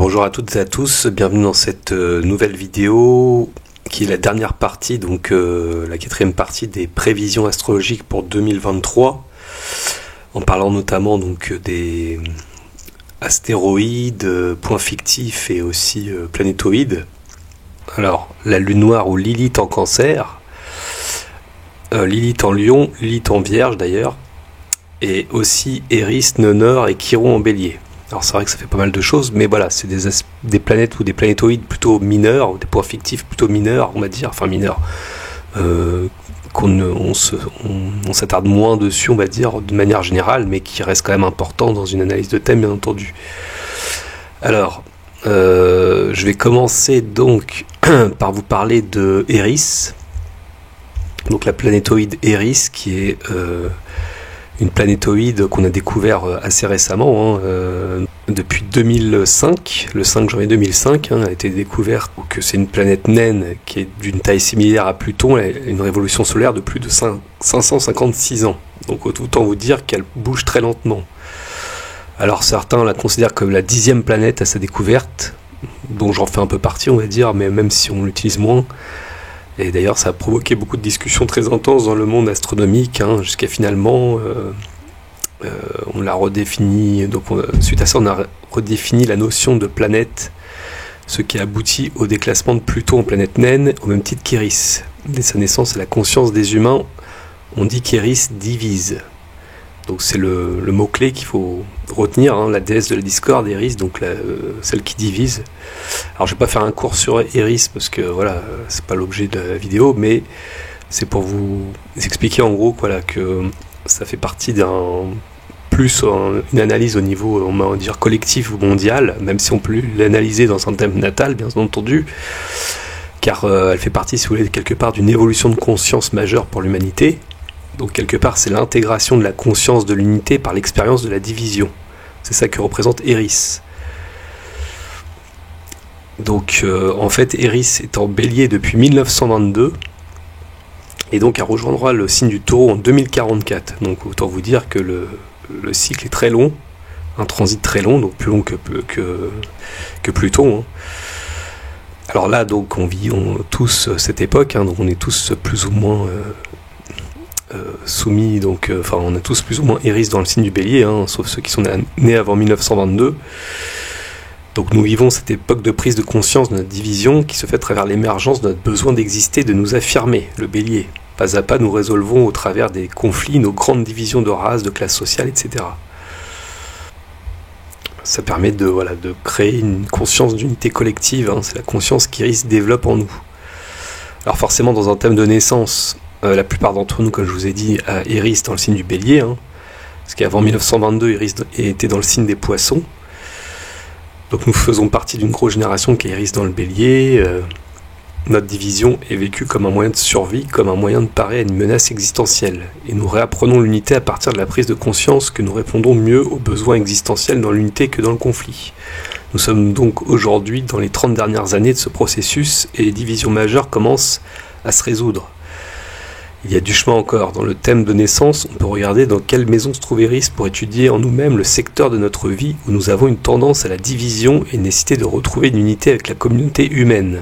Bonjour à toutes et à tous, bienvenue dans cette nouvelle vidéo qui est la dernière partie, donc la quatrième partie des prévisions astrologiques pour 2023, en parlant notamment donc des astéroïdes, points fictifs et aussi planétoïdes. Alors, la lune noire ou Lilith en Cancer, Lilith en Lion, Lilith en Vierge d'ailleurs, et aussi Eris, Nenor et Chiron en Bélier. Alors c'est vrai que ça fait pas mal de choses, mais voilà, c'est des planètes ou des planétoïdes plutôt mineurs, ou des points fictifs plutôt mineurs, on va dire, enfin mineurs, on s'attarde moins dessus, on va dire, de manière générale, mais qui restent quand même importants dans une analyse de thème, bien entendu. Alors, je vais commencer donc par vous parler de Eris, donc la planétoïde Eris, qui est une planétoïde qu'on a découvert assez récemment, depuis 2005, le 5 janvier 2005, a été découvert que c'est une planète naine qui est d'une taille similaire à Pluton, une révolution solaire de plus de 556 ans. Donc autant vous dire qu'elle bouge très lentement. Alors certains la considèrent comme la 10e planète à sa découverte, dont j'en fais un peu partie, on va dire, mais même si on l'utilise moins. Et d'ailleurs, ça a provoqué beaucoup de discussions très intenses dans le monde astronomique, jusqu'à finalement, on l'a redéfini. Donc, suite à ça, on a redéfini la notion de planète, ce qui aboutit au déclassement de Pluton en planète naine, au même titre qu'Eris. Dès sa naissance et la conscience des humains, on dit qu'Eris divise. Donc, c'est le mot-clé qu'il faut retenir, la déesse de la discorde, Eris, donc celle qui divise. Alors je vais pas faire un cours sur Eris parce que voilà, c'est pas l'objet de la vidéo, mais c'est pour vous expliquer en gros voilà, que ça fait partie une analyse au niveau, on va dire, collectif ou mondial, même si on peut l'analyser dans un thème natal, bien entendu, car elle fait partie, si vous voulez, quelque part d'une évolution de conscience majeure pour l'humanité. Donc quelque part, c'est l'intégration de la conscience de l'unité par l'expérience de la division. C'est ça que représente Eris. Donc en fait, Eris est en Bélier depuis 1922, et donc elle rejoindra le signe du Taureau en 2044. Donc autant vous dire que le cycle est très long, un transit très long, donc plus long que Pluton. Alors là, donc on vit tous cette époque, donc on est tous plus ou moins soumis, donc on a tous plus ou moins Eris dans le signe du Bélier, sauf ceux qui sont nés avant 1922. Donc nous vivons cette époque de prise de conscience de notre division qui se fait à travers l'émergence de notre besoin d'exister, de nous affirmer, le Bélier. Pas à pas, nous résolvons au travers des conflits nos grandes divisions de race, de classe sociale, etc. Ça permet de créer une conscience d'unité collective, c'est la conscience qu'Eris développe en nous. Alors forcément, dans un thème de naissance, la plupart d'entre nous, comme je vous ai dit, a Eris dans le signe du Bélier, parce qu'avant 1922, Eris était dans le signe des Poissons. Donc nous faisons partie d'une grosse génération qui est Eris dans le Bélier. Notre division est vécue comme un moyen de survie, comme un moyen de parer à une menace existentielle. Et nous réapprenons l'unité à partir de la prise de conscience que nous répondons mieux aux besoins existentiels dans l'unité que dans le conflit. Nous sommes donc aujourd'hui dans les 30 dernières années de ce processus et les divisions majeures commencent à se résoudre. Il y a du chemin encore. Dans le thème de naissance, on peut regarder dans quelle maison se trouve Eris pour étudier en nous-mêmes le secteur de notre vie où nous avons une tendance à la division et une nécessité de retrouver une unité avec la communauté humaine.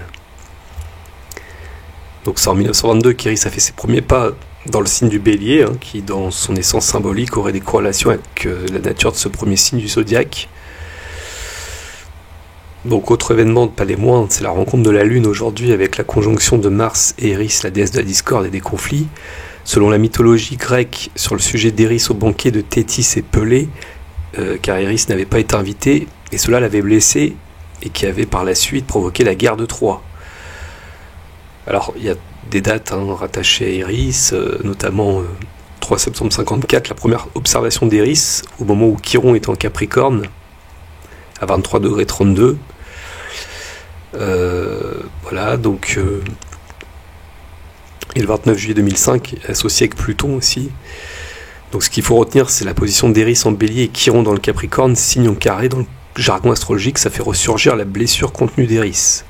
Donc c'est en 1922 qu'Eris a fait ses premiers pas dans le signe du Bélier, qui dans son essence symbolique aurait des corrélations avec la nature de ce premier signe du zodiaque. Donc autre événement, pas les moindres, c'est la rencontre de la Lune aujourd'hui avec la conjonction de Mars et Eris, la déesse de la discorde et des conflits. Selon la mythologie grecque, sur le sujet d'Eris au banquet de Thétis et Pelée, car Eris n'avait pas été invitée, et cela l'avait blessée, et qui avait par la suite provoqué la guerre de Troie. Alors il y a des dates rattachées à Eris, notamment 3 septembre 54, la première observation d'Eris, au moment où Chiron est en Capricorne, à 23,32 voilà, donc et le 29 juillet 2005 associé avec Pluton aussi. Donc ce qu'il faut retenir, c'est la position d'Eris en Bélier et Chiron dans le Capricorne, signe en carré. Dans le jargon astrologique, ça fait ressurgir la blessure contenue d'Eris.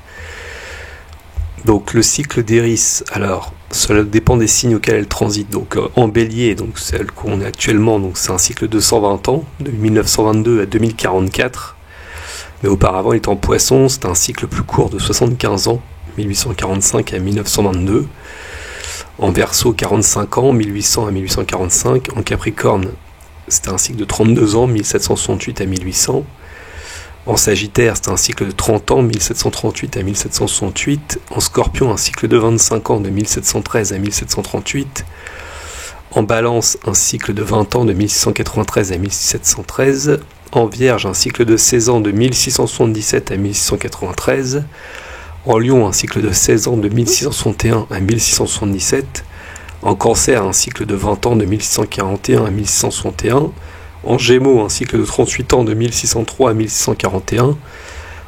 Donc le cycle d'Eris, alors cela dépend des signes auxquels elle transite. Donc en Bélier, donc celle qu'on est actuellement, donc c'est un cycle de 120 ans, de 1922 à 2044. Mais auparavant, il était en Poisson, c'était un cycle plus court de 75 ans, 1845 à 1922. En Verseau, 45 ans, 1800 à 1845. En Capricorne, c'était un cycle de 32 ans, 1768 à 1800. En Sagittaire, c'était un cycle de 30 ans, 1738 à 1768. En Scorpion, un cycle de 25 ans, de 1713 à 1738. En Balance, un cycle de 20 ans, de 1693 à 1713. En Vierge, un cycle de 16 ans, de 1677 à 1693. En Lion, un cycle de 16 ans, de 1661 à 1677. En Cancer, un cycle de 20 ans, de 1641 à 1661. En Gémeaux, un cycle de 38 ans, de 1603 à 1641.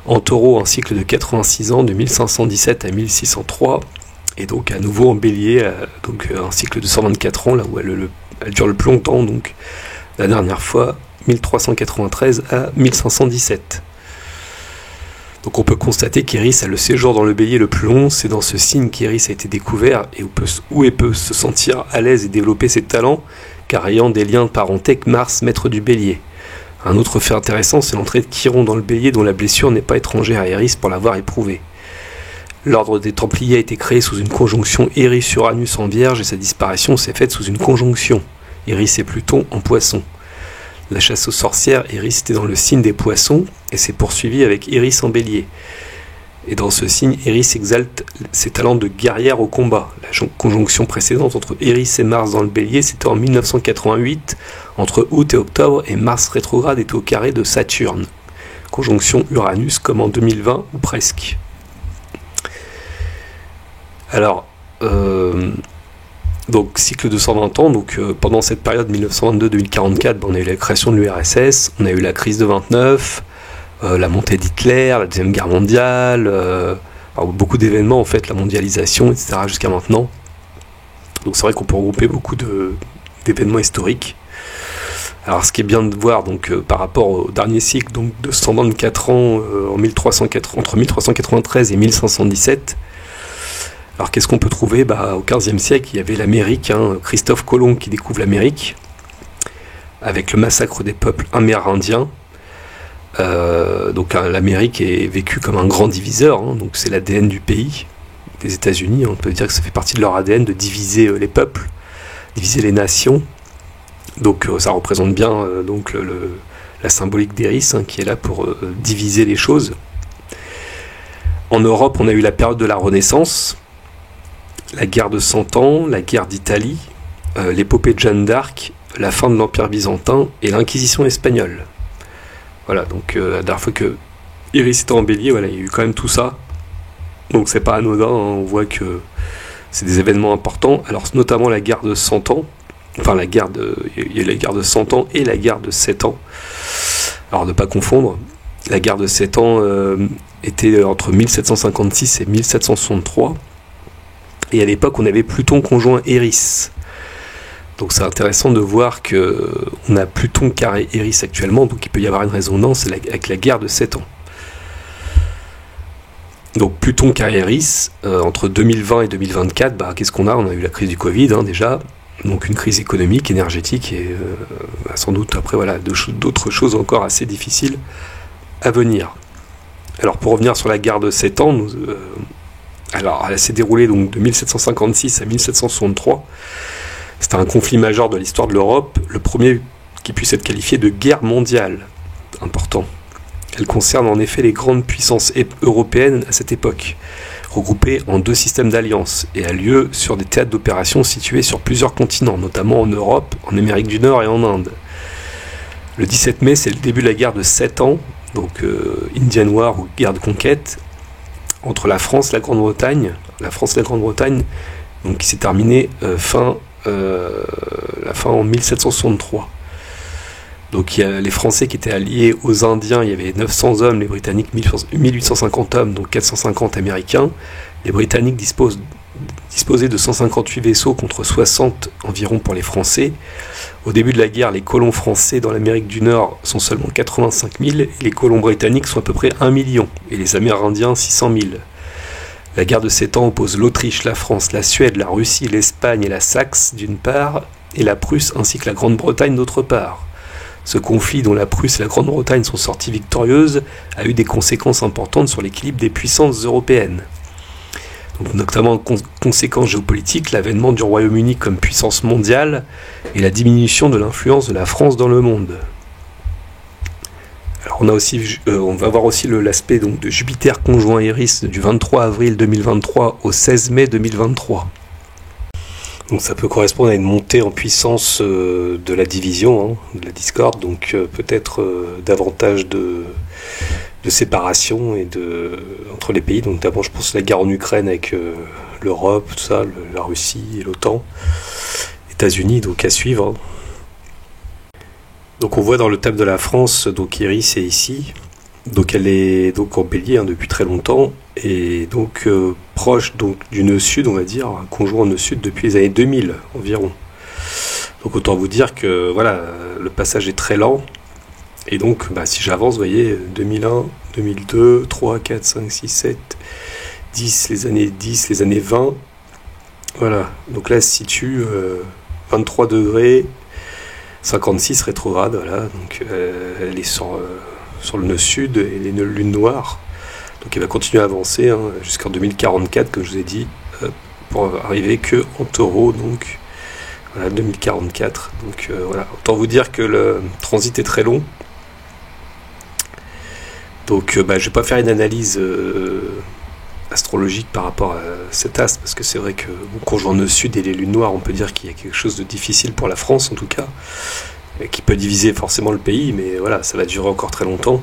En Taureau, un cycle de 86 ans, de 1517 à 1603. Et donc à nouveau en Bélier, donc un cycle de 124 ans, là où elle dure le plus longtemps, donc la dernière fois, 1393 à 1517. Donc on peut constater qu'Iris a le séjour dans le Bélier le plus long, c'est dans ce signe qu'Iris a été découvert et où elle peut se sentir à l'aise et développer ses talents, car ayant des liens de parenté avec Mars, maître du Bélier. Un autre fait intéressant, c'est l'entrée de Chiron dans le Bélier, dont la blessure n'est pas étrangère à Iris pour l'avoir éprouvée. L'ordre des Templiers a été créé sous une conjonction Iris-Uranus en Vierge et sa disparition s'est faite sous une conjonction Iris et Pluton en Poisson. La chasse aux sorcières, Iris était dans le signe des Poissons et s'est poursuivie avec Iris en Bélier. Et dans ce signe, Iris exalte ses talents de guerrière au combat. La conjonction précédente entre Iris et Mars dans le Bélier, c'était en 1988, entre août et octobre, et Mars rétrograde était au carré de Saturne. Conjonction Uranus comme en 2020 ou presque. Alors, donc cycle de 120 ans, donc pendant cette période 1922-2044, on a eu la création de l'URSS, on a eu la crise de 29, la montée d'Hitler, la Deuxième Guerre mondiale, beaucoup d'événements en fait, la mondialisation, etc. jusqu'à maintenant. Donc c'est vrai qu'on peut regrouper beaucoup d'événements historiques. Alors ce qui est bien de voir donc par rapport au dernier cycle donc de 124 ans entre 1393 et 1517. Alors qu'est-ce qu'on peut trouver ? Au XVe siècle, il y avait l'Amérique, Christophe Colomb qui découvre l'Amérique, avec le massacre des peuples amérindiens. Donc l'Amérique est vécue comme un grand diviseur, donc c'est l'ADN du pays, des États-Unis. On peut dire que ça fait partie de leur ADN de diviser les peuples, diviser les nations. Donc ça représente bien donc la symbolique d'Iris qui est là pour diviser les choses. En Europe, on a eu la période de la Renaissance, la guerre de 100 ans, la guerre d'Italie, l'épopée de Jeanne d'Arc, la fin de l'Empire byzantin et l'Inquisition espagnole. Voilà, donc la dernière fois que Iris était en Bélier, voilà, il y a eu quand même tout ça. Donc c'est pas anodin, on voit que c'est des événements importants. Alors notamment la guerre de 100 ans, il y a eu la guerre de 100 ans et la guerre de 7 ans. Alors ne pas confondre, la guerre de 7 ans était entre 1756 et 1763. Et à l'époque, on avait Pluton conjoint Eris. Donc c'est intéressant de voir qu'on a Pluton carré Eris actuellement, donc il peut y avoir une résonance avec la guerre de 7 ans. Donc Pluton carré Eris, entre 2020 et 2024, qu'est-ce qu'on a ? On a eu la crise du Covid déjà, donc une crise économique, énergétique, et sans doute après d'autres choses encore assez difficiles à venir. Alors pour revenir sur la guerre de 7 ans, alors elle s'est déroulée donc de 1756 à 1763. C'était un conflit majeur de l'histoire de l'Europe, le premier qui puisse être qualifié de guerre mondiale. Important. Elle concerne en effet les grandes puissances européennes à cette époque, regroupées en 2 systèmes d'alliance, et a lieu sur des théâtres d'opérations situés sur plusieurs continents, notamment en Europe, en Amérique du Nord et en Inde. Le 17 mai, c'est le début de la guerre de 7 ans, donc Indian War ou guerre de conquête, entre la France et la Grande-Bretagne. La France et la Grande-Bretagne, donc, qui s'est terminée la fin en 1763. Donc il y a les Français qui étaient alliés aux Indiens, il y avait 900 hommes, les Britanniques 1850 hommes, donc 450 Américains. Les Britanniques disposaient de 158 vaisseaux contre 60 environ pour les Français. Au début de la guerre, les colons français dans l'Amérique du Nord sont seulement 85 000, et les colons britanniques sont à peu près 1 million, et les Amérindiens 600 000. La guerre de 7 ans oppose l'Autriche, la France, la Suède, la Russie, l'Espagne et la Saxe d'une part, et la Prusse ainsi que la Grande-Bretagne d'autre part. Ce conflit, dont la Prusse et la Grande-Bretagne sont sorties victorieuses, a eu des conséquences importantes sur l'équilibre des puissances européennes. Donc, notamment en conséquence géopolitique, l'avènement du Royaume-Uni comme puissance mondiale et la diminution de l'influence de la France dans le monde. Alors on va voir aussi l'aspect donc de Jupiter conjoint Eris du 23 avril 2023 au 16 mai 2023. Donc ça peut correspondre à une montée en puissance de la division, de la discorde, donc peut-être davantage de séparation entre les pays. Donc d'abord je pense à la guerre en Ukraine avec l'Europe, tout ça, la Russie et l'OTAN, États-Unis, donc à suivre. Donc on voit dans le thème de la France, donc Iris est ici, donc elle est donc en bélier depuis très longtemps, et donc proche donc du nœud sud, on va dire, un conjoint nœud sud depuis les années 2000 environ. Donc autant vous dire que voilà, le passage est très lent, et donc si j'avance, vous voyez, 2001, 2002, 3, 4, 5, 6, 7, 10, les années 20, voilà, donc là elle se situe 23 degrés, 56 rétrograde, voilà, donc elle est sur le nœud sud et les lunes noires, donc elle va continuer à avancer jusqu'en 2044, comme je vous ai dit, pour arriver que en taureau, donc voilà, 2044, donc voilà, autant vous dire que le transit est très long, donc je vais pas faire une analyse astrologique par rapport à cet astre, parce que c'est vrai que conjoint nœud sud et les lunes noires, on peut dire qu'il y a quelque chose de difficile pour la France en tout cas, qui peut diviser forcément le pays, mais voilà, ça va durer encore très longtemps.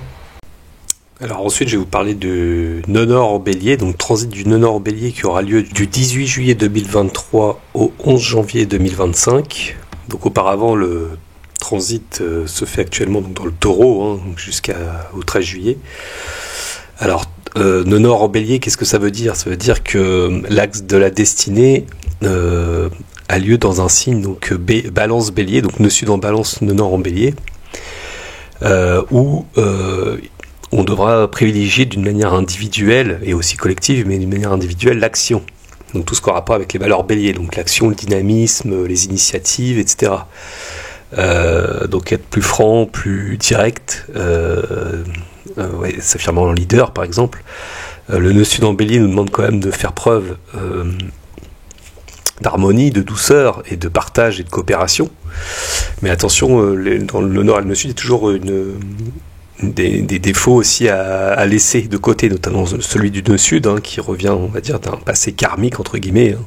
Alors ensuite je vais vous parler du nœud nord au bélier, donc transit du nœud nord au bélier qui aura lieu du 18 juillet 2023 au 11 janvier 2025. Donc auparavant le transit se fait actuellement donc dans le taureau, jusqu'au 13 juillet. Alors nœud nord en bélier, qu'est-ce que ça veut dire? Ça veut dire que l'axe de la destinée a lieu dans un signe, donc balance bélier, donc nœud sud en balance, nœud nord en bélier, où on devra privilégier d'une manière individuelle et aussi collective, mais d'une manière individuelle, l'action. Donc tout ce qui a rapport avec les valeurs bélier, donc l'action, le dynamisme, les initiatives, etc. Donc être plus franc, plus direct, s'affirmer en leader par exemple. Le nœud sud en bélier nous demande quand même de faire preuve d'harmonie, de douceur et de partage et de coopération. Mais attention, dans le nord et le nœud sud, il y a toujours des défauts aussi à laisser de côté, notamment celui du nœud sud, qui revient, on va dire, d'un passé karmique, entre guillemets,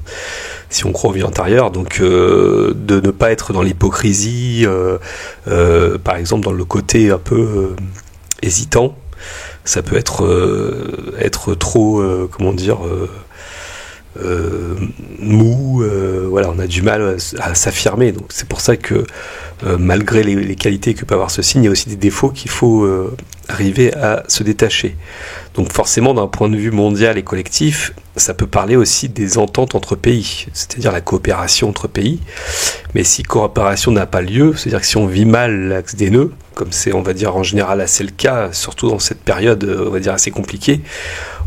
si on croit au vie antérieure, donc de ne pas être dans l'hypocrisie, par exemple dans le côté un peu hésitant. Ça peut être trop, mou, voilà, on a du mal à s'affirmer, donc c'est pour ça que malgré les qualités que peut avoir ce signe, il y a aussi des défauts qu'il faut arriver à se détacher. Donc forcément, d'un point de vue mondial et collectif, ça peut parler aussi des ententes entre pays, c'est-à-dire la coopération entre pays. Mais si coopération n'a pas lieu, c'est-à-dire que si on vit mal l'axe des nœuds, comme c'est, on va dire, en général assez le cas, surtout dans cette période, on va dire, assez compliquée,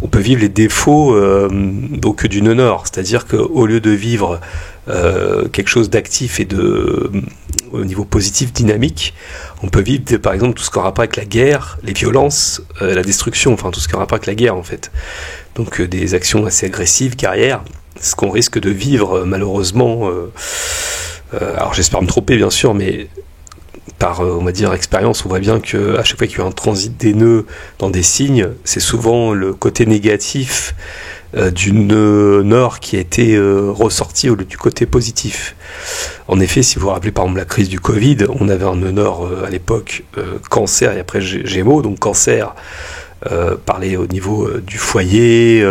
on peut vivre les défauts donc du nœud nord, c'est-à-dire qu'au lieu de vivre quelque chose d'actif et au niveau positif, dynamique, on peut vivre par exemple tout ce qui a rapport avec la guerre, les violences, la destruction, enfin tout ce qui a rapport avec la guerre en fait. Donc des actions assez agressives, guerrières, ce qu'on risque de vivre malheureusement, alors j'espère me tromper bien sûr, mais par, on va dire, expérience, on voit bien qu'à chaque fois qu'il y a un transit des nœuds dans des signes, c'est souvent le côté négatif du nœud nord qui a été ressorti au lieu du côté positif. En effet, si vous vous rappelez par exemple la crise du Covid, on avait un nœud nord à l'époque cancer et après Gémeaux, donc cancer parlait au niveau du foyer,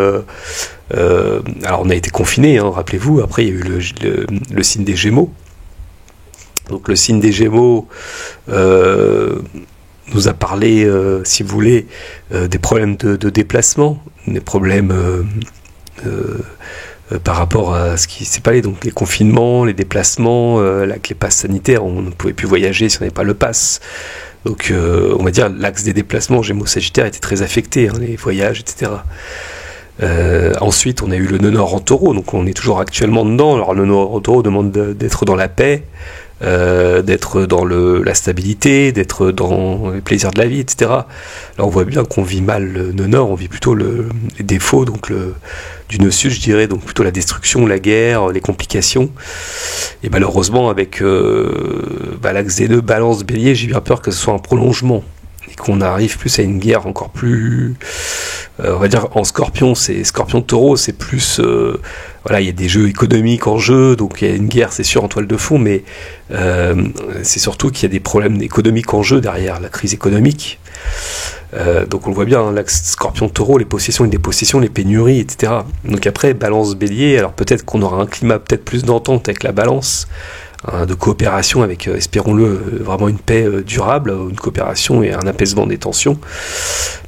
alors on a été confinés, rappelez-vous, après il y a eu le signe des Gémeaux. Donc le signe des Gémeaux nous a parlé, si vous voulez, des problèmes de déplacement, des problèmes par rapport à ce qui s'est passé, donc les confinements, les déplacements, avec les passes sanitaires, on ne pouvait plus voyager si on n'avait pas le pass. Donc on va dire l'axe des déplacements Gémeaux-Sagittaire était très affecté, les voyages, etc. Ensuite on a eu le nœud nord en taureau, donc on est toujours actuellement dedans. Alors le nœud nord en taureau demande d'être dans la paix, d'être dans la stabilité, d'être dans les plaisirs de la vie, etc. Là, on voit bien qu'on vit mal le nœud nord, on vit plutôt les défauts donc du nœud sud, je dirais, donc plutôt la destruction, la guerre, les complications. Et malheureusement, avec l'axe des nœuds Balance Bélier, j'ai bien peur que ce soit un prolongement et qu'on arrive plus à une guerre encore plus, on va dire en Scorpion, c'est Scorpion Taureau, c'est plus voilà, il y a des jeux économiques en jeu, donc il y a une guerre, c'est sûr, en toile de fond, mais c'est surtout qu'il y a des problèmes économiques en jeu derrière, la crise économique. Donc on le voit bien, hein, l'axe Scorpion-Taureau, les possessions et dépossessions, les pénuries, etc. Donc après, Balance-Bélier, alors peut-être qu'on aura un climat peut-être plus d'entente avec la Balance, hein, de coopération avec, espérons-le, vraiment une paix durable, une coopération et un apaisement des tensions.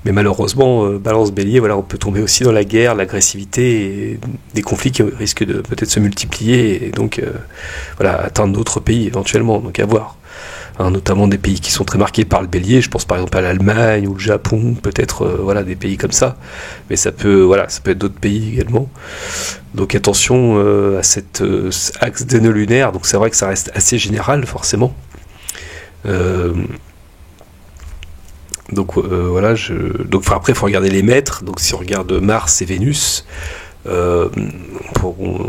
Mais malheureusement, Balance-Bélier, voilà, on peut tomber aussi dans la guerre, l'agressivité, et des conflits qui risquent de peut-être se multiplier et donc voilà, atteindre d'autres pays éventuellement, donc à voir. Hein, notamment des pays qui sont très marqués par le bélier, je pense par exemple à l'Allemagne ou le Japon, peut-être voilà, des pays comme ça, mais ça peut être d'autres pays également. Donc attention à cet axe des nœuds lunaires, donc c'est vrai que ça reste assez général forcément. Donc voilà, après il faut regarder les maîtres, donc si on regarde Mars et Vénus,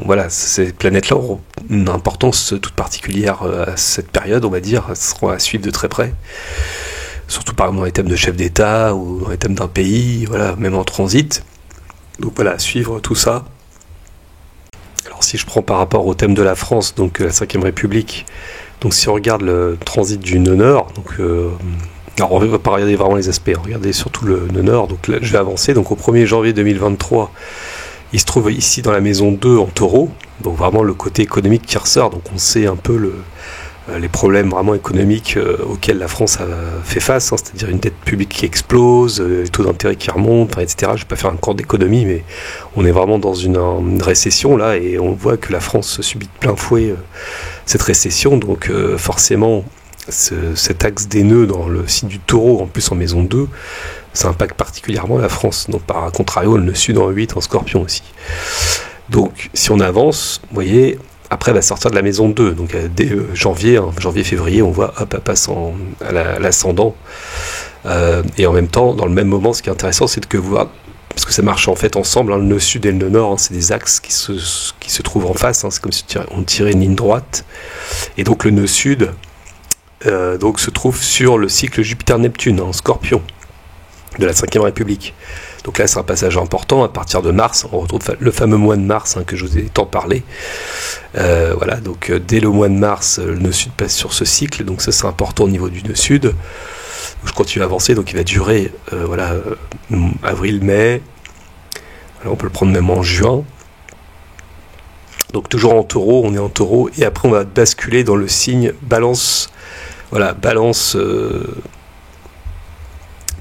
voilà, ces planètes-là auront une importance toute particulière à cette période, on va dire, seront à suivre de très près. Surtout par exemple dans les thèmes de chef d'État ou dans les thèmes d'un pays, voilà, même en transit. Donc voilà, suivre tout ça. Alors si je prends par rapport au thème de la France, donc la 5ème République, donc si on regarde le transit du nœud nord, donc alors on ne va pas regarder vraiment les aspects, regardez surtout le nœud nord, donc là je vais avancer, donc au 1er janvier 2023, il se trouve ici dans la maison 2 en taureau, donc vraiment le côté économique qui ressort, donc on sait un peu les problèmes vraiment économiques auxquels la France a fait face, hein, c'est-à-dire une dette publique qui explose, les taux d'intérêt qui remontent, etc. Je ne vais pas faire un cours d'économie, mais on est vraiment dans une récession là, et on voit que la France subit de plein fouet cette récession, donc forcément cet axe des nœuds dans le signe du taureau, en plus en maison 2, ça impacte particulièrement la France. Donc par contrario, le nœud sud en 8 en Scorpion aussi. Donc si on avance, vous voyez, après va sortir de la maison 2. Donc dès janvier-février, on voit hop, passe à l'ascendant. Et en même temps, dans le même moment, ce qui est intéressant, c'est que voir, parce que ça marche en fait ensemble, hein, le nœud sud et le nœud nord, hein, c'est des axes qui se trouvent en face, hein, c'est comme si on tirait une ligne droite. Et donc le nœud sud donc se trouve sur le cycle Jupiter-Neptune en Scorpion de la 5ème République. Donc là, c'est un passage important. À partir de mars, on retrouve le fameux mois de mars, hein, que je vous ai tant parlé. Voilà, donc dès le mois de mars, le nœud sud passe sur ce cycle. Donc ça, c'est important au niveau du nœud sud. Donc, je continue à avancer. Donc il va durer avril-mai. On peut le prendre même en juin. Donc toujours en taureau, on est en taureau. Et après, on va basculer dans le signe balance. Voilà, balance...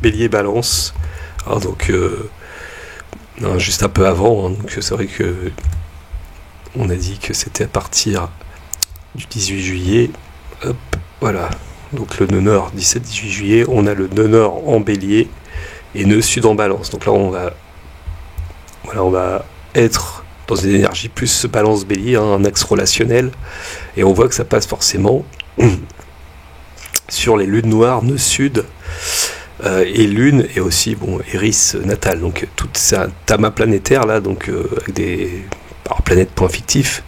Bélier Balance, alors donc juste un peu avant, hein, donc c'est vrai que on a dit que c'était à partir du 18 juillet, hop, voilà, donc le nœud nord 17-18 juillet, on a le nœud nord en Bélier et nœud sud en Balance, donc là on va être dans une énergie plus Balance Bélier, hein, un axe relationnel, et on voit que ça passe forcément sur les lunes noires nœud sud, et lune et aussi Eris natale, donc toute sa tama planétaire là, donc avec des planètes points fictifs,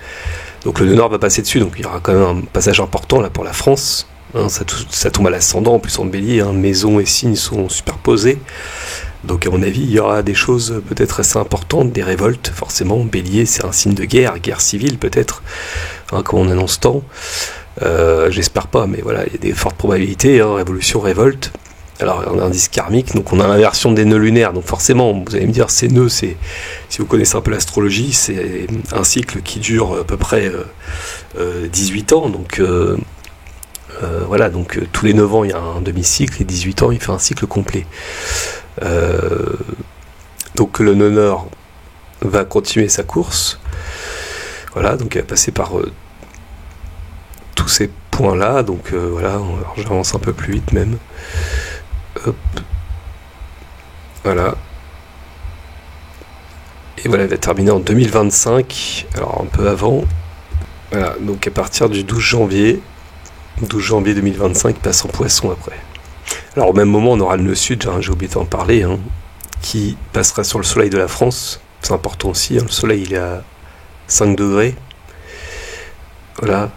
donc le nœud nord va passer dessus, donc il y aura quand même un passage important là pour la France, hein, ça tombe à l'ascendant en plus en bélier, hein, maison et signes sont superposés, donc à mon avis il y aura des choses peut-être assez importantes, des révoltes forcément. Bélier c'est un signe de guerre civile peut-être, hein, comme on annonce tant, j'espère pas, mais voilà, il y a des fortes probabilités, hein, révolution, révolte. Alors, on a un indice karmique, donc on a l'inversion des nœuds lunaires. Donc forcément, vous allez me dire, ces nœuds, si vous connaissez un peu l'astrologie, c'est un cycle qui dure à peu près 18 ans. Donc voilà, donc tous les 9 ans, il y a un demi-cycle, et 18 ans, il fait un cycle complet. Donc le nœud nord va continuer sa course. Voilà, donc il va passer par tous ces points-là. Donc voilà, alors j'avance un peu plus vite même. Hop. Voilà. Et voilà, elle va terminer en 2025, alors un peu avant. Voilà, donc à partir du 12 janvier, 12 janvier 2025, passe en Poisson après. Alors au même moment, on aura le nœud sud, j'ai oublié d'en parler, qui passera sur le soleil de la France. C'est important aussi, le soleil il est à 5 degrés. Voilà,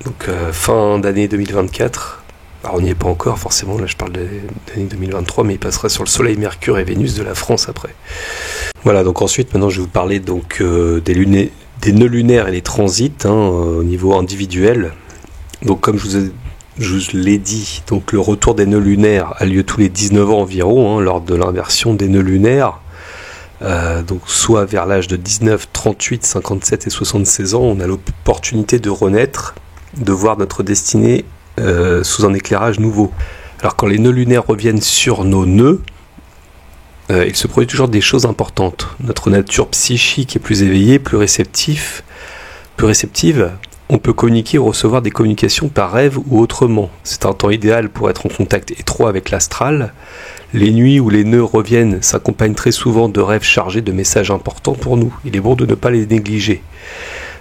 donc fin d'année 2024. Alors on n'y est pas encore forcément, là je parle d'année 2023, mais il passera sur le soleil, Mercure et Vénus de la France après. Voilà, donc ensuite, maintenant je vais vous parler donc, des nœuds lunaires et les transits au niveau individuel. Donc comme je vous l'ai dit, donc le retour des nœuds lunaires a lieu tous les 19 ans environ, lors de l'inversion des nœuds lunaires. Donc soit vers l'âge de 19, 38, 57 et 76 ans, on a l'opportunité de renaître, de voir notre destinée sous un éclairage nouveau. Alors quand les nœuds lunaires reviennent sur nos nœuds, il se produit toujours des choses importantes. Notre nature psychique est plus éveillée, plus réceptive. On peut communiquer ou recevoir des communications par rêve ou autrement. C'est un temps idéal pour être en contact étroit avec l'astral. Les nuits où les nœuds reviennent s'accompagnent très souvent de rêves chargés de messages importants pour nous. Il est bon de ne pas les négliger.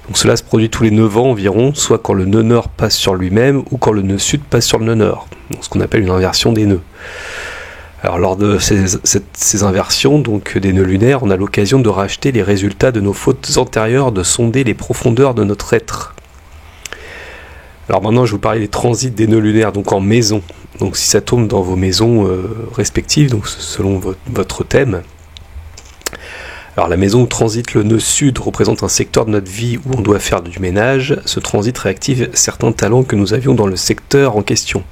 Donc cela se produit tous les 9 ans environ, soit quand le nœud nord passe sur lui-même ou quand le nœud sud passe sur le nœud nord. Donc ce qu'on appelle une inversion des nœuds. Alors lors de ces inversions, donc des nœuds lunaires, on a l'occasion de racheter les résultats de nos fautes antérieures, de sonder les profondeurs de notre être. Alors maintenant, je vais vous parler des transits des nœuds lunaires, donc en maison. Donc si ça tombe dans vos maisons respectives, donc selon votre thème. Alors la maison où transite le nœud sud représente un secteur de notre vie où on doit faire du ménage. Ce transit réactive certains talents que nous avions dans le secteur en question,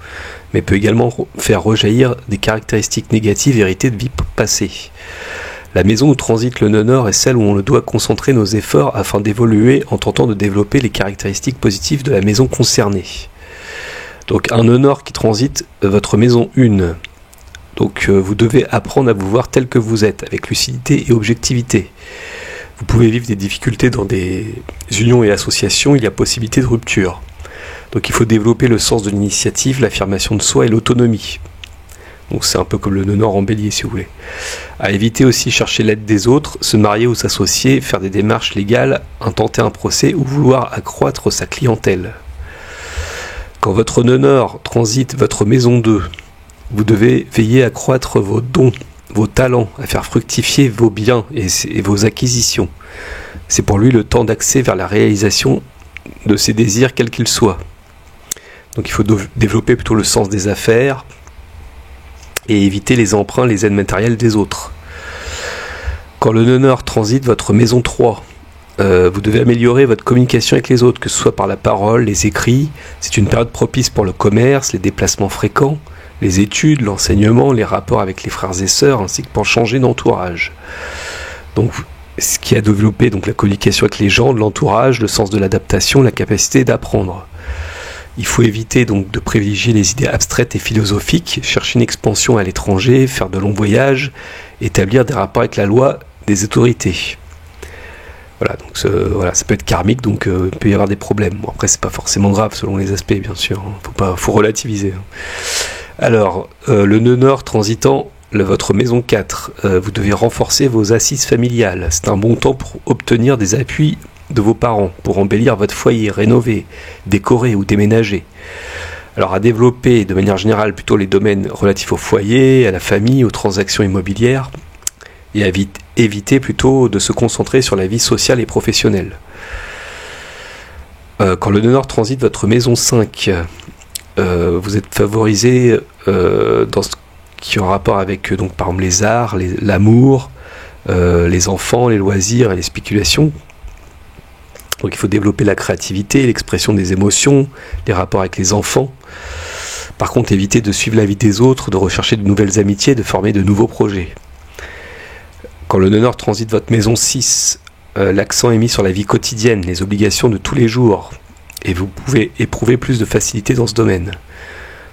mais peut également faire rejaillir des caractéristiques négatives héritées de vie passée. La maison où transite le nœud nord est celle où on doit concentrer nos efforts afin d'évoluer en tentant de développer les caractéristiques positives de la maison concernée. Donc un nœud nord qui transite votre maison 1. Donc vous devez apprendre à vous voir tel que vous êtes, avec lucidité et objectivité. Vous pouvez vivre des difficultés dans des unions et associations, il y a possibilité de rupture. Donc il faut développer le sens de l'initiative, l'affirmation de soi et l'autonomie. Donc c'est un peu comme le nœud nord en bélier si vous voulez. À éviter aussi chercher l'aide des autres, se marier ou s'associer, faire des démarches légales, intenter un procès ou vouloir accroître sa clientèle. Quand votre nœud nord transite votre maison 2, vous devez veiller à croître vos dons, vos talents, à faire fructifier vos biens et vos acquisitions. C'est pour lui le temps d'accès vers la réalisation de ses désirs, quels qu'ils soient. Donc il faut développer plutôt le sens des affaires et éviter les emprunts, les aides matérielles des autres. Quand le nœud nord transite votre maison 3, vous devez améliorer votre communication avec les autres, que ce soit par la parole, les écrits. C'est une période propice pour le commerce, les déplacements fréquents, les études, l'enseignement, les rapports avec les frères et sœurs, ainsi que pour changer d'entourage. Donc, ce qui a développé donc, la communication avec les gens, de l'entourage, le sens de l'adaptation, la capacité d'apprendre. Il faut éviter donc de privilégier les idées abstraites et philosophiques, chercher une expansion à l'étranger, faire de longs voyages, établir des rapports avec la loi des autorités. Voilà, donc ça peut être karmique, donc il peut y avoir des problèmes. Bon, après, c'est pas forcément grave selon les aspects, bien sûr. Faut relativiser. Alors, le nœud nord transitant votre maison 4, vous devez renforcer vos assises familiales. C'est un bon temps pour obtenir des appuis de vos parents, pour embellir votre foyer, rénover, décorer ou déménager. Alors, à développer de manière générale plutôt les domaines relatifs au foyer, à la famille, aux transactions immobilières, et à éviter plutôt de se concentrer sur la vie sociale et professionnelle. Quand le nœud nord transite votre maison 5, vous êtes favorisé dans ce qui est en rapport avec donc, par exemple les arts, l'amour, les enfants, les loisirs et les spéculations. Donc il faut développer la créativité, l'expression des émotions, les rapports avec les enfants. Par contre, éviter de suivre la vie des autres, de rechercher de nouvelles amitiés, de former de nouveaux projets. Quand le nœud nord transite votre maison 6, l'accent est mis sur la vie quotidienne, les obligations de tous les jours, et vous pouvez éprouver plus de facilité dans ce domaine.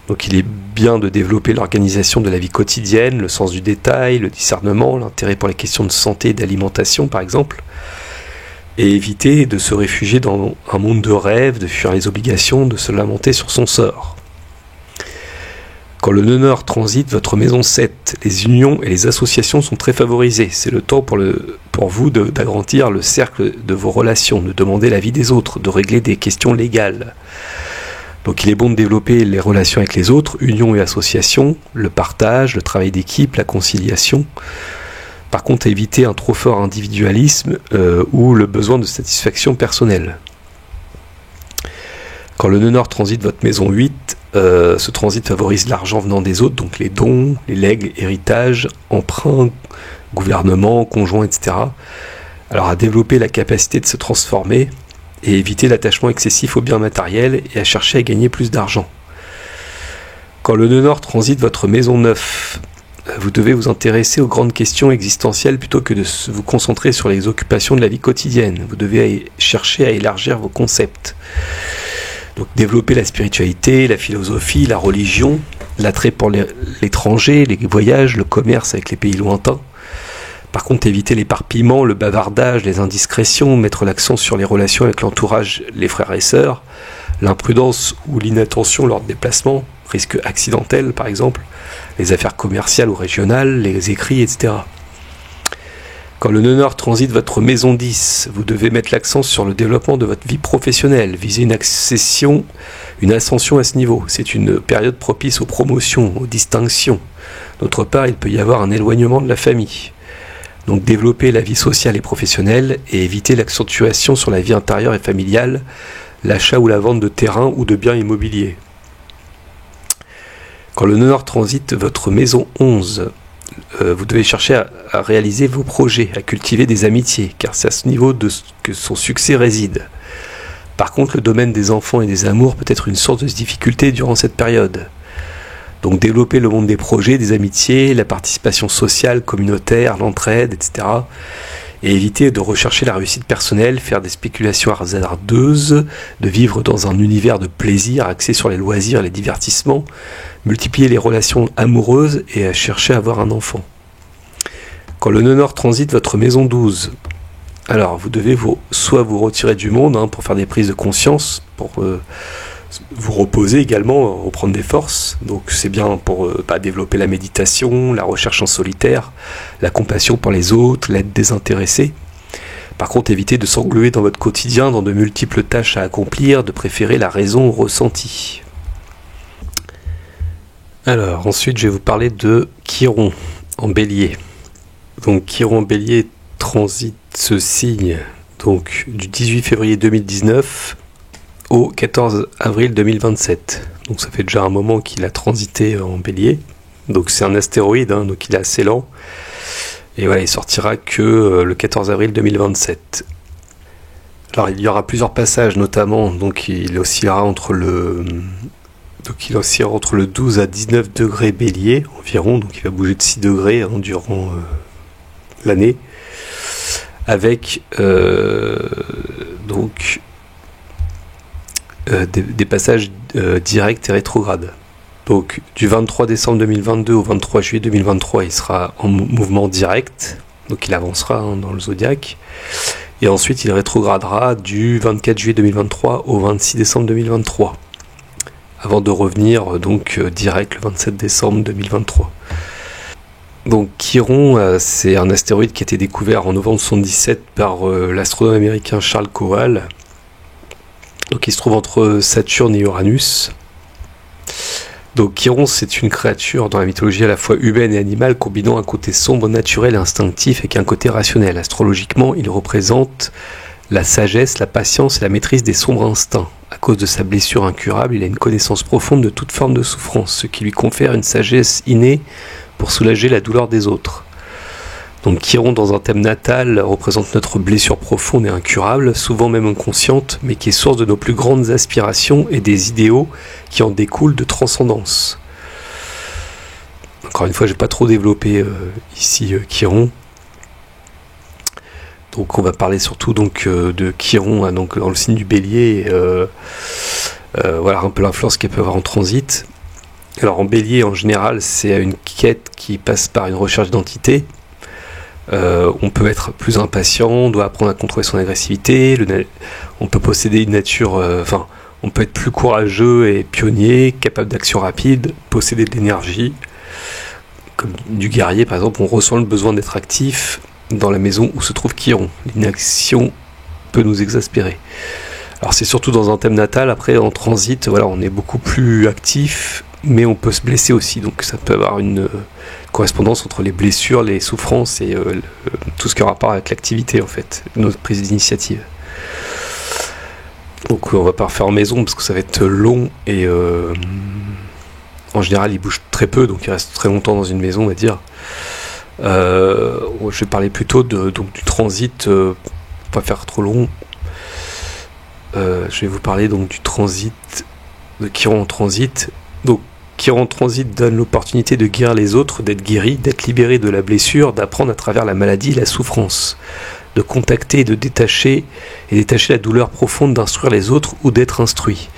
Donc il est bien de développer l'organisation de la vie quotidienne, le sens du détail, le discernement, l'intérêt pour les questions de santé et d'alimentation par exemple, et éviter de se réfugier dans un monde de rêves, de fuir les obligations, de se lamenter sur son sort. Quand le nœud nord transite votre maison 7, les unions et les associations sont très favorisées. C'est le temps pour vous d'agrandir le cercle de vos relations, de demander l'avis des autres, de régler des questions légales. Donc il est bon de développer les relations avec les autres, union et association, le partage, le travail d'équipe, la conciliation. Par contre, éviter un trop fort individualisme ou le besoin de satisfaction personnelle. Quand le nœud nord transite votre maison 8, ce transit favorise l'argent venant des autres, donc les dons, les legs, héritages, emprunts, gouvernement, conjoint, etc. Alors à développer la capacité de se transformer et éviter l'attachement excessif aux biens matériels et à chercher à gagner plus d'argent. Quand le nœud nord transite votre maison 9, vous devez vous intéresser aux grandes questions existentielles plutôt que de vous concentrer sur les occupations de la vie quotidienne. Vous devez chercher à élargir vos concepts. Donc développer la spiritualité, la philosophie, la religion, l'attrait pour l'étranger, les voyages, le commerce avec les pays lointains. Par contre, éviter l'éparpillement, le bavardage, les indiscrétions, mettre l'accent sur les relations avec l'entourage, les frères et sœurs, l'imprudence ou l'inattention lors de déplacements, risques accidentels par exemple, les affaires commerciales ou régionales, les écrits, etc. Quand le nœud nord transite votre maison 10, vous devez mettre l'accent sur le développement de votre vie professionnelle, viser une ascension à ce niveau. C'est une période propice aux promotions, aux distinctions. D'autre part, il peut y avoir un éloignement de la famille. Donc développer la vie sociale et professionnelle et éviter l'accentuation sur la vie intérieure et familiale, l'achat ou la vente de terrain ou de biens immobiliers. Quand le nœud nord transite votre maison 11, vous devez chercher à réaliser vos projets, à cultiver des amitiés, car c'est à ce niveau que son succès réside. Par contre, le domaine des enfants et des amours peut être une source de difficulté durant cette période. Donc développer le monde des projets, des amitiés, la participation sociale, communautaire, l'entraide, etc. Et éviter de rechercher la réussite personnelle, faire des spéculations hasardeuses, de vivre dans un univers de plaisir axé sur les loisirs et les divertissements, multiplier les relations amoureuses et à chercher à avoir un enfant. Quand le nœud nord transite votre maison 12, alors vous devez soit vous retirer du monde pour faire des prises de conscience, pour vous reposer également, reprendre des forces. Donc c'est bien pour développer la méditation, la recherche en solitaire, la compassion pour les autres, l'aide désintéressée. Par contre, évitez de s'engluer dans votre quotidien, dans de multiples tâches à accomplir, de préférer la raison au ressenti. Alors, ensuite, je vais vous parler de Chiron en Bélier. Donc, Chiron en Bélier transite ce signe donc, du 18 février 2019 au 14 avril 2027. Donc, ça fait déjà un moment qu'il a transité en Bélier. Donc, c'est un astéroïde, donc il est assez lent. Et voilà, il sortira que le 14 avril 2027. Alors, il y aura plusieurs passages, notamment, donc il oscillera entre le 12 à 19 degrés Bélier environ, donc il va bouger de 6 degrés durant l'année, avec des passages directs et rétrogrades. Donc du 23 décembre 2022 au 23 juillet 2023, il sera en mouvement direct, donc il avancera dans le zodiaque, et ensuite il rétrogradera du 24 juillet 2023 au 26 décembre 2023. Avant de revenir direct le 27 décembre 2023. Donc Chiron, c'est un astéroïde qui a été découvert en novembre 1977 par l'astronome américain Charles Kowal. Donc il se trouve entre Saturne et Uranus. Donc Chiron, c'est une créature dans la mythologie à la fois humaine et animale, combinant un côté sombre, naturel et instinctif avec un côté rationnel. Astrologiquement, il représente la sagesse, la patience et la maîtrise des sombres instincts. À cause de sa blessure incurable, il a une connaissance profonde de toute forme de souffrance, ce qui lui confère une sagesse innée pour soulager la douleur des autres. Donc Chiron, dans un thème natal, représente notre blessure profonde et incurable, souvent même inconsciente, mais qui est source de nos plus grandes aspirations et des idéaux qui en découlent de transcendance. Encore une fois, je n'ai pas trop développé ici Chiron. Donc on va parler surtout de Chiron dans le signe du Bélier, voilà un peu l'influence qu'il peut avoir en transit. Alors en Bélier en général, c'est une quête qui passe par une recherche d'identité. On peut être plus impatient, on doit apprendre à contrôler son agressivité, on peut posséder une nature, on peut être plus courageux et pionnier, capable d'action rapide, posséder de l'énergie, comme du guerrier par exemple. On ressent le besoin d'être actif dans la maison où se trouve Chiron. L'inaction peut nous exaspérer. Alors c'est surtout dans un thème natal. Après en transit, voilà, on est beaucoup plus actif, mais on peut se blesser aussi. Donc ça peut avoir une correspondance entre les blessures, les souffrances et tout ce qui a rapport avec l'activité en fait, notre prise d'initiative. Donc on va pas refaire en maison parce que ça va être long et en général il bouge très peu, donc il reste très longtemps dans une maison, on va dire. Je vais parler plutôt donc du transit, pas faire trop long. Je vais vous parler donc du transit, de Chiron en transit. Donc Chiron en transit donne l'opportunité de guérir les autres, d'être guéri, d'être libéré de la blessure, d'apprendre à travers la maladie et la souffrance, de contacter et de détacher la douleur profonde d'instruire les autres ou d'être instruit.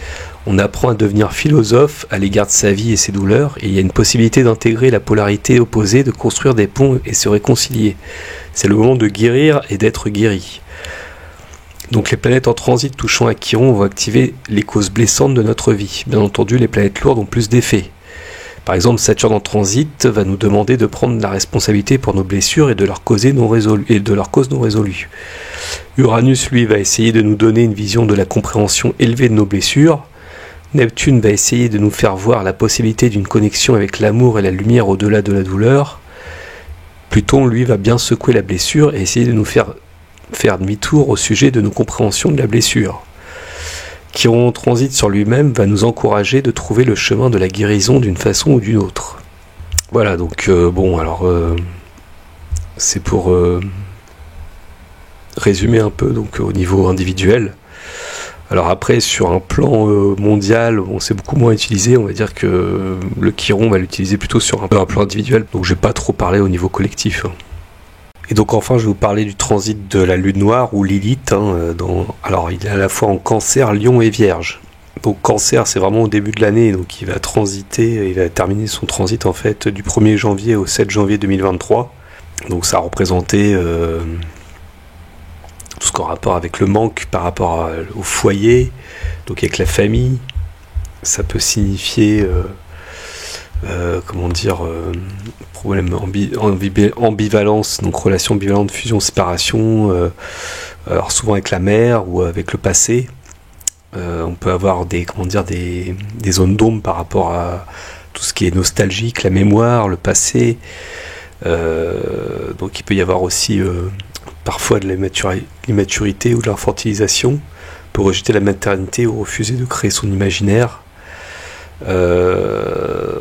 On apprend à devenir philosophe à l'égard de sa vie et ses douleurs, et il y a une possibilité d'intégrer la polarité opposée, de construire des ponts et se réconcilier. C'est le moment de guérir et d'être guéri. Donc les planètes en transit touchant à Chiron vont activer les causes blessantes de notre vie. Bien entendu, les planètes lourdes ont plus d'effets. Par exemple, Saturne en transit va nous demander de prendre la responsabilité pour nos blessures et de leurs causes non résolues. Uranus, lui, va essayer de nous donner une vision de la compréhension élevée de nos blessures. Neptune va essayer de nous faire voir la possibilité d'une connexion avec l'amour et la lumière au-delà de la douleur. Pluton, lui, va bien secouer la blessure et essayer de nous faire demi-tour au sujet de nos compréhensions de la blessure. Chiron en transit sur lui-même va nous encourager de trouver le chemin de la guérison d'une façon ou d'une autre. Voilà, donc c'est pour résumer un peu donc au niveau individuel. Alors après, sur un plan mondial, c'est beaucoup moins utilisé. On va dire que le Chiron va l'utiliser plutôt sur un plan individuel. Donc je vais pas trop parler au niveau collectif. Et donc enfin, je vais vous parler du transit de la Lune Noire ou Lilith. Alors il est à la fois en Cancer, Lion et Vierge. Donc Cancer, c'est vraiment au début de l'année. Donc il va terminer son transit en fait du 1er janvier au 7 janvier 2023. Donc ça a représenté tout ce qui a rapport avec le manque par rapport au foyer, donc avec la famille. Ça peut signifier problème ambivalence, donc relation ambivalente, fusion, séparation, alors souvent avec la mère ou avec le passé. On peut avoir des zones d'ombre par rapport à tout ce qui est nostalgique, la mémoire, le passé. Donc il peut y avoir aussi parfois de l'immaturité ou de l'infantilisation. On peut rejeter la maternité ou refuser de créer son imaginaire.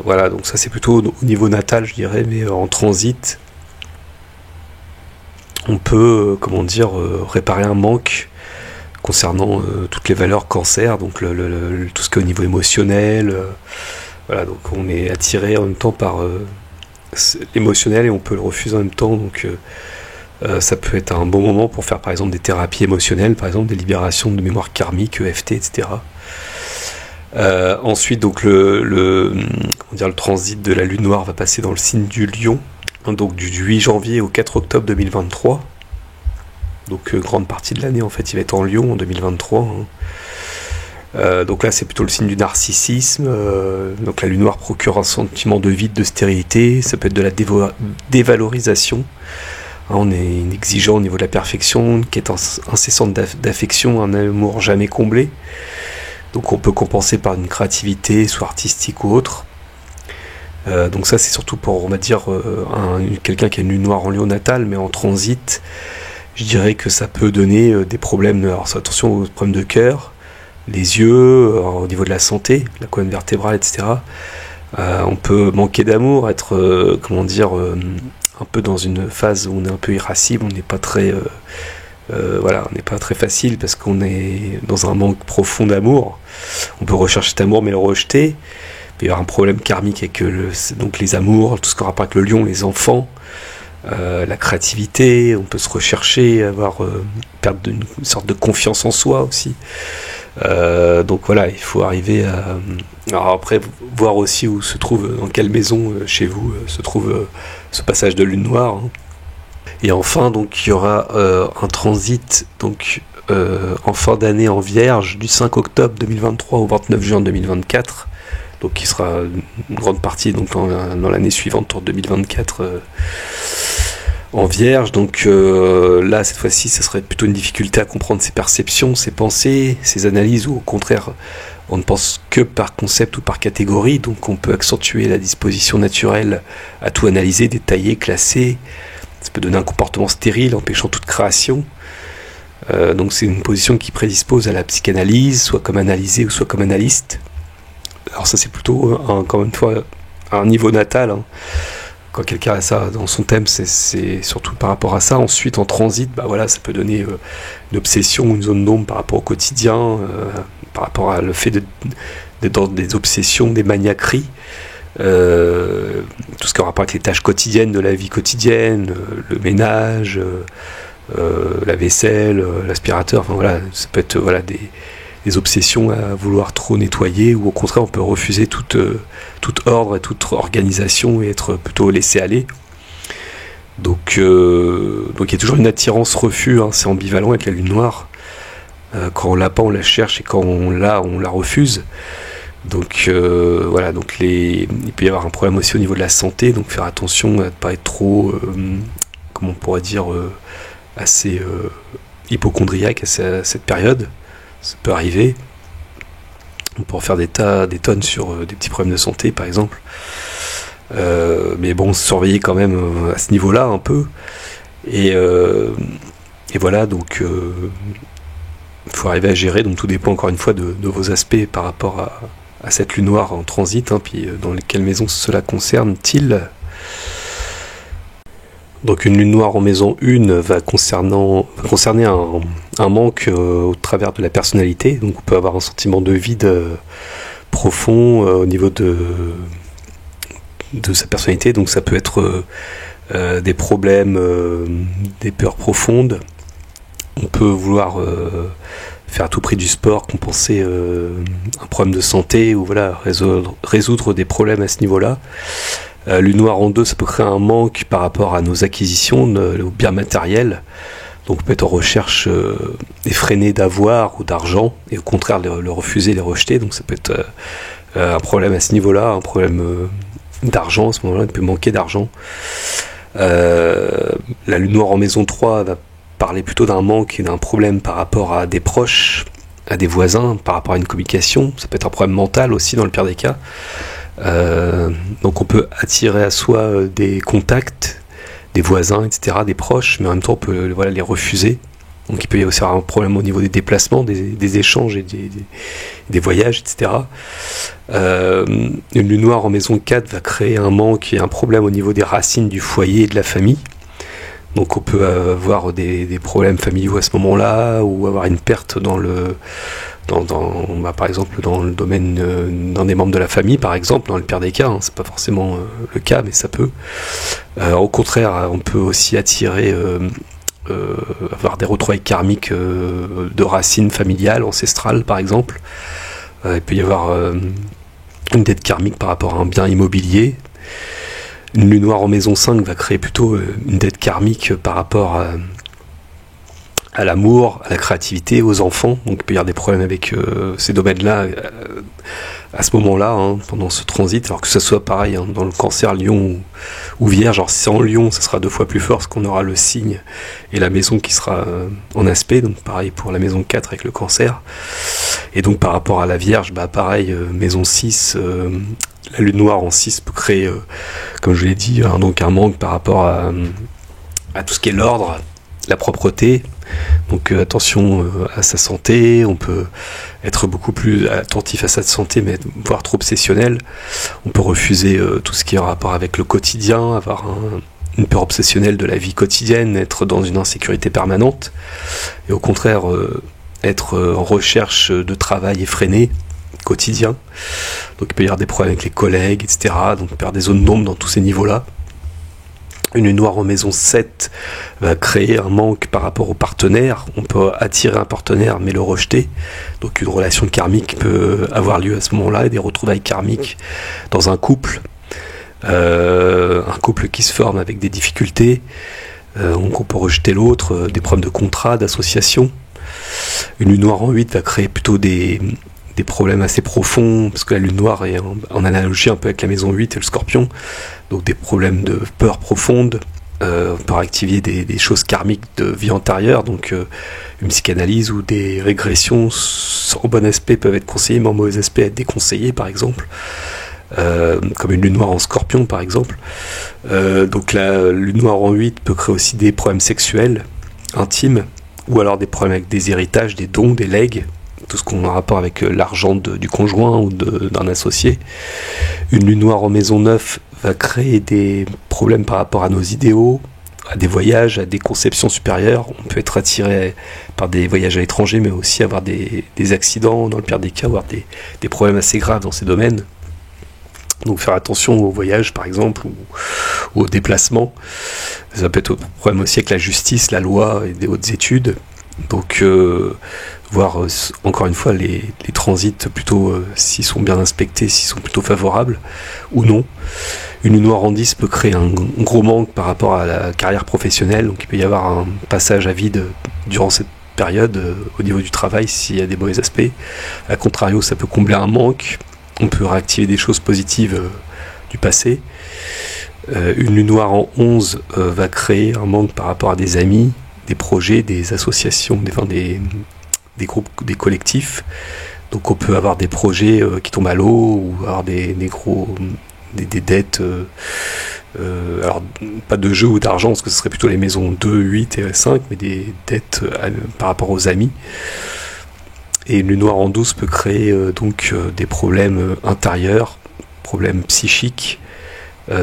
Voilà, donc ça c'est plutôt au niveau natal, je dirais, mais en transit, on peut, réparer un manque concernant toutes les valeurs Cancer, donc tout ce qui est au niveau émotionnel. Voilà, donc on est attiré en même temps par l'émotionnel et on peut le refuser en même temps, donc ça peut être un bon moment pour faire par exemple des thérapies émotionnelles, par exemple des libérations de mémoire karmique, EFT, etc. Ensuite, donc le transit de la Lune Noire va passer dans le signe du Lion, donc du 8 janvier au 4 octobre 2023. Donc grande partie de l'année en fait, il va être en Lion en 2023. Donc là, c'est plutôt le signe du narcissisme. Donc la Lune Noire procure un sentiment de vide, de stérilité. Ça peut être de la dévalorisation. On est exigeant au niveau de la perfection, une quête incessante d'affection, un amour jamais comblé. Donc on peut compenser par une créativité, soit artistique ou autre. Donc ça c'est surtout pour, on va dire, quelqu'un qui a une Lune Noire en Lion natal, mais en transit, je dirais que ça peut donner des problèmes. Alors attention aux problèmes de cœur, les yeux, au niveau de la santé, la colonne vertébrale, etc. On peut manquer d'amour, être, un peu dans une phase où on est un peu irascible, on n'est pas très... on n'est pas très facile parce qu'on est dans un manque profond d'amour. On peut rechercher cet amour mais le rejeter. Il peut y avoir un problème karmique avec donc les amours, tout ce qu'on rappelle avec le lion, les enfants, la créativité. On peut se rechercher, perdre une sorte de confiance en soi aussi. Donc voilà, il faut arriver à... Alors après, voir aussi où se trouve, dans quelle maison chez vous se trouve ce passage de Lune Noire. Et enfin, donc il y aura un transit en fin d'année en Vierge du 5 octobre 2023 au 29 juin 2024, donc qui sera une grande partie donc dans l'année suivante, en 2024, en Vierge. Donc là, cette fois-ci, ça serait plutôt une difficulté à comprendre ses perceptions, ses pensées, ses analyses, ou au contraire, on ne pense que par concept ou par catégorie. Donc on peut accentuer la disposition naturelle à tout analyser, détailler, classer. Ça peut donner un comportement stérile, empêchant toute création. Donc c'est une position qui prédispose à la psychanalyse, soit comme analysé ou soit comme analyste. Alors ça, c'est plutôt, encore une fois, à un niveau natal, hein. Quand quelqu'un a ça dans son thème, c'est surtout par rapport à ça. Ensuite, en transit, voilà, ça peut donner une obsession, une zone d'ombre par rapport au quotidien, par rapport à le fait d'être dans des obsessions, des maniaqueries, tout ce qui a rapport avec les tâches quotidiennes de la vie quotidienne, le ménage, la vaisselle, l'aspirateur. Enfin voilà, ça peut être des obsessions à vouloir trop nettoyer, ou au contraire on peut refuser tout ordre et toute organisation et être plutôt laissé aller. Donc il y a toujours une attirance-refus, hein, c'est ambivalent avec la lune noire. Quand on l'a pas, on la cherche, et quand on l'a, on la refuse. Donc voilà, donc il peut y avoir un problème aussi au niveau de la santé, donc faire attention à ne pas être trop, comment on pourrait dire, assez hypocondriaque à cette période. Ça peut arriver. On peut en faire des tonnes sur des petits problèmes de santé, par exemple. Mais bon, surveiller quand même à ce niveau-là un peu. Et voilà, donc il faut arriver à gérer. Donc tout dépend encore une fois de vos aspects par rapport à cette lune noire en transit, hein, puis dans quelle maison cela concerne-t-il. Donc une lune noire en maison 1 va concerner un manque au travers de la personnalité. Donc on peut avoir un sentiment de vide profond au niveau de sa personnalité. Donc ça peut être des problèmes, des peurs profondes. On peut vouloir faire à tout prix du sport, compenser un problème de santé, ou voilà, résoudre des problèmes à ce niveau-là. Lune noire en 2, ça peut créer un manque par rapport à nos acquisitions, aux biens matériels. Donc on peut être en recherche effrénée d'avoir ou d'argent, et au contraire le refuser, les rejeter. Donc ça peut être un problème à ce niveau-là, un problème d'argent. À ce moment-là, il peut manquer d'argent. La lune noire en maison 3 va parler plutôt d'un manque et d'un problème par rapport à des proches, à des voisins, par rapport à une communication. Ça peut être un problème mental aussi dans le pire des cas. Donc on peut attirer à soi des contacts, des voisins, etc., des proches, mais en même temps on peut les refuser. Donc il peut y avoir aussi un problème au niveau des déplacements, des échanges et des voyages, etc. Une lune noire en maison 4 va créer un manque et un problème au niveau des racines du foyer et de la famille. Donc on peut avoir des problèmes familiaux à ce moment-là, ou avoir une perte par exemple dans le domaine d'un des membres de la famille, par exemple, dans le pire des cas, hein, c'est pas forcément le cas, mais ça peut. Au contraire, on peut aussi attirer, avoir des retrouvailles karmiques de racines familiales, ancestrales, par exemple. Il peut y avoir une dette karmique par rapport à un bien immobilier. Une lune noire en maison 5 va créer plutôt une dette karmique par rapport à l'amour, à la créativité, aux enfants. Donc il peut y avoir des problèmes avec ces domaines-là à ce moment-là, hein, pendant ce transit. Alors que ce soit pareil, hein, dans le cancer, lion ou vierge. Alors si c'est en lion, ça sera 2 fois plus fort, parce qu'on aura le signe et la maison qui sera en aspect. Donc pareil pour la maison 4 avec le cancer. Et donc par rapport à la vierge, pareil, maison 6... la lune noire en 6 peut créer, comme je l'ai dit, donc un manque par rapport à tout ce qui est l'ordre, la propreté. Donc attention à sa santé, on peut être beaucoup plus attentif à sa santé, mais voire trop obsessionnel. On peut refuser tout ce qui est en rapport avec le quotidien, avoir une peur obsessionnelle de la vie quotidienne, être dans une insécurité permanente, et au contraire être en recherche de travail effréné, quotidien. Donc il peut y avoir des problèmes avec les collègues, etc. Donc il peut y avoir des zones d'ombre dans tous ces niveaux-là. Une lune noire en maison 7 va créer un manque par rapport au partenaire. On peut attirer un partenaire mais le rejeter. Donc une relation karmique peut avoir lieu à ce moment-là, et des retrouvailles karmiques dans un couple. Un couple qui se forme avec des difficultés. Donc on peut rejeter l'autre, des problèmes de contrat, d'association. Une lune noire en 8 va créer plutôt des problèmes assez profonds, parce que la lune noire est en analogie un peu avec la maison 8 et le scorpion, donc des problèmes de peur profonde, On peut réactiver des choses karmiques de vie antérieure, donc une psychanalyse ou des régressions en bon aspect peuvent être conseillées, mais en mauvais aspect être déconseillées, par exemple. Comme une lune noire en scorpion, par exemple. Donc la lune noire en 8 peut créer aussi des problèmes sexuels, intimes, ou alors des problèmes avec des héritages, des dons, des legs, tout ce qu'on a rapport avec l'argent du conjoint ou d'un associé. Une lune noire en maison 9 va créer des problèmes par rapport à nos idéaux, à des voyages, à des conceptions supérieures. On peut être attiré par des voyages à l'étranger, mais aussi avoir des accidents, dans le pire des cas, avoir des problèmes assez graves dans ces domaines. Donc faire attention aux voyages, par exemple, ou aux déplacements. Ça peut être un problème aussi avec la justice, la loi et des hautes études. Donc voir encore une fois les transits plutôt s'ils sont bien inspectés, s'ils sont plutôt favorables ou non. Une lune noire en 10 peut créer un gros manque par rapport à la carrière professionnelle, donc il peut y avoir un passage à vide durant cette période au niveau du travail s'il y a des mauvais aspects. A contrario, ça peut combler un manque. On peut réactiver des choses positives du passé. Une lune noire en 11 va créer un manque par rapport à des amis, des projets, des associations, des groupes, des collectifs. Donc on peut avoir des projets qui tombent à l'eau ou avoir des dettes. Alors pas de jeu ou d'argent, parce que ce serait plutôt les maisons 2, 8 et 5, mais des dettes par rapport aux amis. Et une lune noire en 12 peut créer des problèmes intérieurs, problèmes psychiques.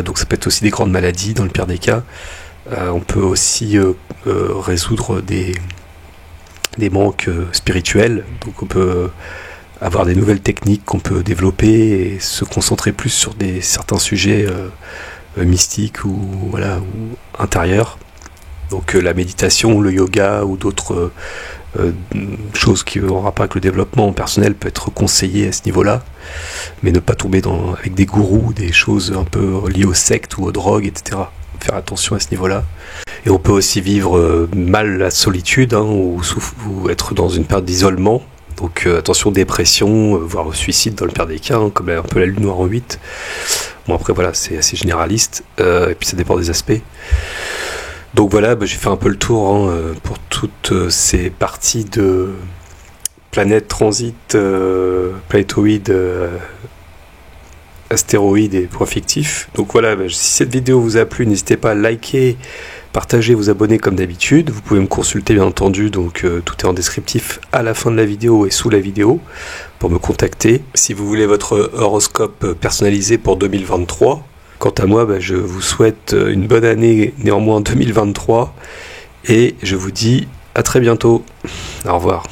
Donc ça peut être aussi des grandes maladies dans le pire des cas. On peut aussi résoudre des manques spirituels. Donc on peut avoir des nouvelles techniques qu'on peut développer et se concentrer plus sur certains sujets mystiques ou intérieurs. Donc la méditation, le yoga ou d'autres choses qui ont rapport avec le développement personnel peut être conseillé à ce niveau-là, mais ne pas tomber avec des gourous, des choses un peu liées aux sectes ou aux drogues, etc. Faire attention à ce niveau-là. Et on peut aussi vivre mal la solitude, ou être dans une période d'isolement. Donc attention, dépression, voire suicide dans le pire des cas, comme un peu la lune noire en 8. Bon après voilà, c'est assez généraliste, et puis ça dépend des aspects. Donc voilà, j'ai fait un peu le tour pour toutes ces parties de planètes, transit, planétoïdes, astéroïdes et points fictifs. Donc voilà, si cette vidéo vous a plu, n'hésitez pas à liker, partager, vous abonner comme d'habitude. Vous pouvez me consulter bien entendu, donc tout est en descriptif à la fin de la vidéo et sous la vidéo pour me contacter. Si vous voulez votre horoscope personnalisé pour 2023, quant à moi, je vous souhaite une bonne année néanmoins 2023 et je vous dis à très bientôt. Au revoir.